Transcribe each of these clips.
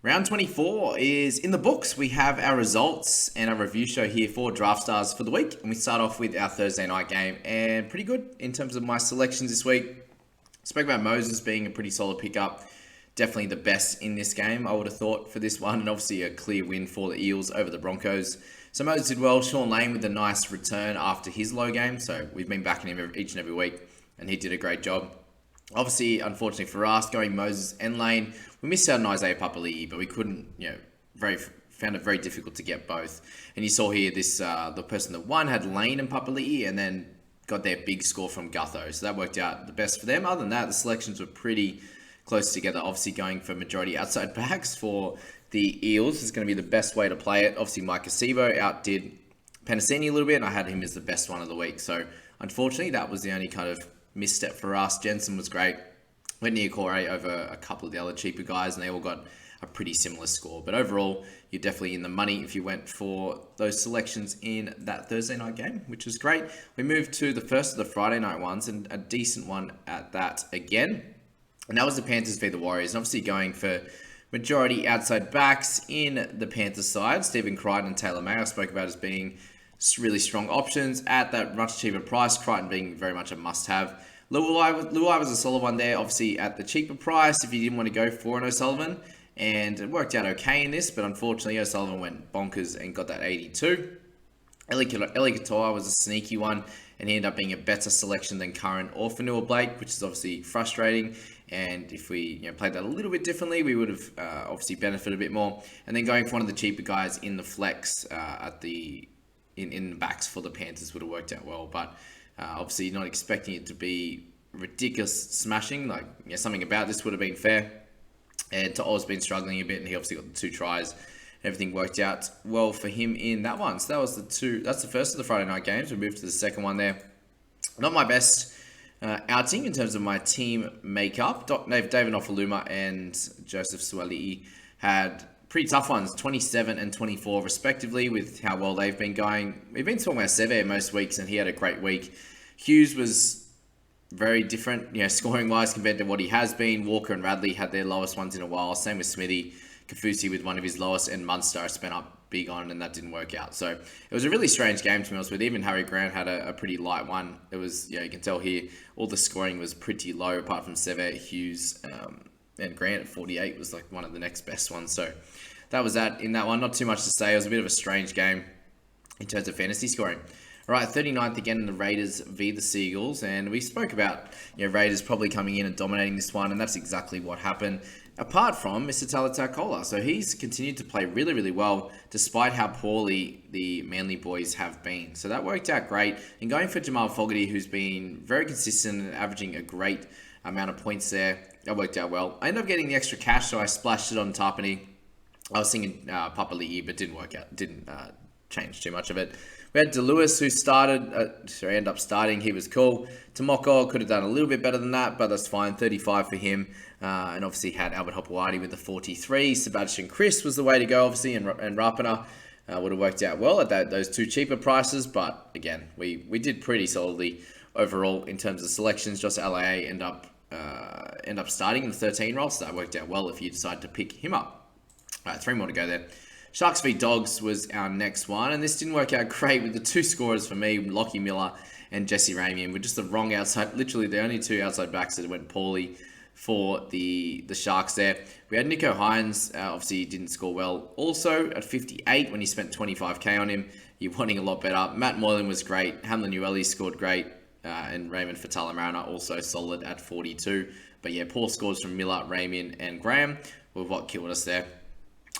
Round 24 is in the books. We have our results and our review show here for Draft Stars for the week. And we start off with our Thursday night game. And pretty good in terms of my selections this week. Spoke about Moses being a pretty solid pickup. Definitely the best in this game, I would have thought, for this one. And obviously a clear win for the Eels over the Broncos. So Moses did well. Sean Lane with a nice return after his low game. So we've been backing him each and every week. And he did a great job. Obviously, unfortunately for us, going Moses and Lane, we missed out on Isaiah Papali'i, but we couldn't, found it very difficult to get both. And you saw here this, the person that won had Lane and Papali'i, and then got their big score from Gutho. So that worked out the best for them. Other than that, the selections were pretty close together. Obviously, going for majority outside backs for the Eels is going to be the best way to play it. Obviously, Mike Acevo outdid Penasini a little bit, and I had him as the best one of the week. So unfortunately, that was the only kind of misstep for us. Jensen was great. Went near Corey over a couple of the other cheaper guys, and they all got a pretty similar score. But overall, you're definitely in the money if you went for those selections in that Thursday night game, which was great. We moved to the first of the Friday night ones, and a decent one at that again. And that was the Panthers v the Warriors. And obviously going for majority outside backs in the Panthers side. Stephen Crichton and Taylor May I spoke about as being really strong options at that much cheaper price. Crichton being very much a must-have. Luai was a solid one there, obviously at the cheaper price if you didn't want to go for an O'Sullivan. And it worked out okay in this, but unfortunately O'Sullivan went bonkers and got that 82. Eli Katoa was a sneaky one, and he ended up being a better selection than Curran or Fanua Blake, which is obviously frustrating. And if we played that a little bit differently, we would have obviously benefited a bit more. And then going for one of the cheaper guys in the flex in the backs for the Panthers would have worked out well. But obviously not expecting it to be ridiculous smashing. Something about this would have been fair. And To'o's been struggling a bit, and he obviously got the 2 tries. Everything worked out well for him in that one. So that's the first of the Friday night games. We moved to the second one there. Not my best outing in terms of my team makeup. David Ofaluma and Joseph Suali'i had pretty tough ones, 27 and 24 respectively, with how well they've been going. We've been talking about Seve most weeks, and he had a great week. Hughes was very different, scoring-wise compared to what he has been. Walker and Radley had their lowest ones in a while. Same with Smithy. Kafusi with one of his lowest, and Munster spent up big on, and that didn't work out. So it was a really strange game, to be honest with. Even Harry Grant had a pretty light one. It was, you can tell here, all the scoring was pretty low, apart from Seve, Hughes, and Grant at 48 was one of the next best ones. So that was that in that one. Not too much to say. It was a bit of a strange game in terms of fantasy scoring. All right, 39th again in the Raiders v the Seagulls, and we spoke about Raiders probably coming in and dominating this one, and that's exactly what happened. Apart from Mr. Talatakola, so he's continued to play really, really well despite how poorly the Manly boys have been. So that worked out great. And going for Jamal Fogarty, who's been very consistent and averaging a great amount of points there, that worked out well. I ended up getting the extra cash, so I splashed it on Tapani. I was thinking Papali'i, but didn't work out. Didn't change too much of it. We had DeLewis, who ended up starting. He was cool. Tomoko could have done a little bit better than that, but that's fine. 35 for him. And obviously had Albert Hopewadi with the 43. Sebastian Chris was the way to go, obviously, and Rapana would have worked out well at those 2 cheaper prices. But again, we did pretty solidly overall in terms of selections. Just LAA end up starting in the 13 role, so that worked out well if you decide to pick him up. All right, 3 more to go there. Sharks v Dogs was our next one, and this didn't work out great with the 2 scorers for me, Lockie Miller and Jesse Ramian, with just the wrong outside, literally the only 2 outside backs that went poorly for the Sharks there. We had Nico Hines, obviously he didn't score well. Also at 58 when he spent 25k on him, you're wanting a lot better. Matt Moylan was great, Hamlin Ueli scored great, and Raymond Fatala-Mariner also solid at 42. But yeah, poor scores from Miller, Ramian and Graham were what killed us there.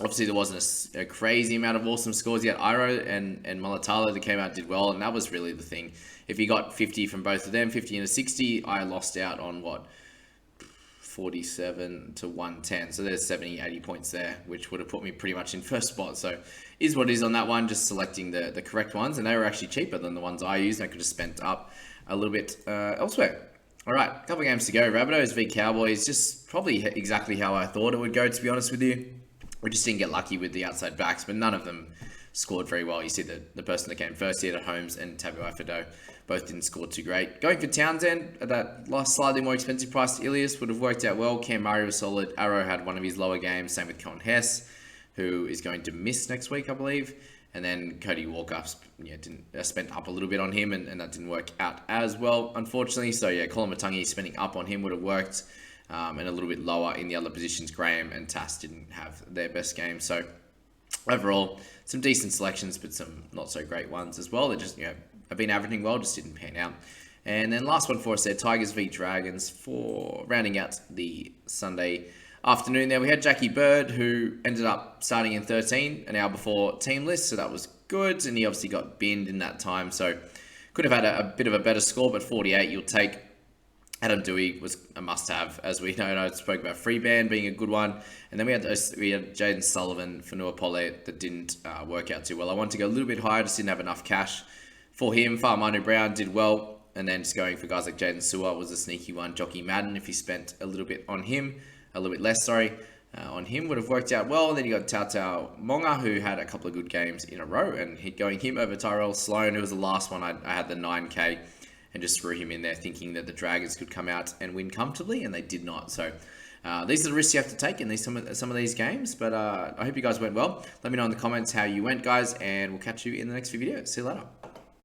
Obviously, there wasn't a crazy amount of awesome scores yet. Iro and Mulatalo that came out did well, and that was really the thing. If you got 50 from both of them, 50 and a 60, I lost out on 47 to 110. So there's 70, 80 points there, which would have put me pretty much in first spot. So is what it is on that one, just selecting the correct ones. And they were actually cheaper than the ones I used. I could have spent up a little bit elsewhere. All right, a couple of games to go. Rabbitohs v Cowboys, just probably exactly how I thought it would go, to be honest with you. We just didn't get lucky with the outside backs, but none of them scored very well. You see the person that came first here, Holmes and Tabuai Fado, both didn't score too great. Going for Townsend, at that last slightly more expensive price to Ilias would have worked out well. Cam Murray was solid. Arrow had one of his lower games. Same with Cohen Hess, who is going to miss next week, I believe. And then Cody Walker, spent up a little bit on him, and that didn't work out as well, unfortunately. So yeah, Colin Matangi spending up on him would have worked, and a little bit lower in the other positions. Graham and Tass didn't have their best game. So overall, some decent selections, but some not so great ones as well. They just have been averaging well, just didn't pan out. And then last one for us there, Tigers v Dragons, for rounding out the Sunday afternoon there. We had Jackie Bird, who ended up starting in 13 an hour before team list, so that was good, and he obviously got binned in that time, so could have had a bit of a better score, but 48 you'll take. Adam Dewey was a must-have, as we know, and I spoke about Freeban being a good one, and then we had Jaden Sullivan for Noah Pollett that didn't work out too well. I wanted to go a little bit higher, just didn't have enough cash for him. Manu Brown did well, and then just going for guys like Jaden Sewer was a sneaky one. Jockey Madden, if you spent a little bit on him, a little bit less, on him, would have worked out well. And then you got Tautau Monga, who had a couple of good games in a row, and going him over Tyrell Sloan, who was the last one. I had the 9K and just threw him in there thinking that the Dragons could come out and win comfortably, and they did not. So these are the risks you have to take in some of these games, but I hope you guys went well. Let me know in the comments how you went, guys, and we'll catch you in the next few videos. See you later.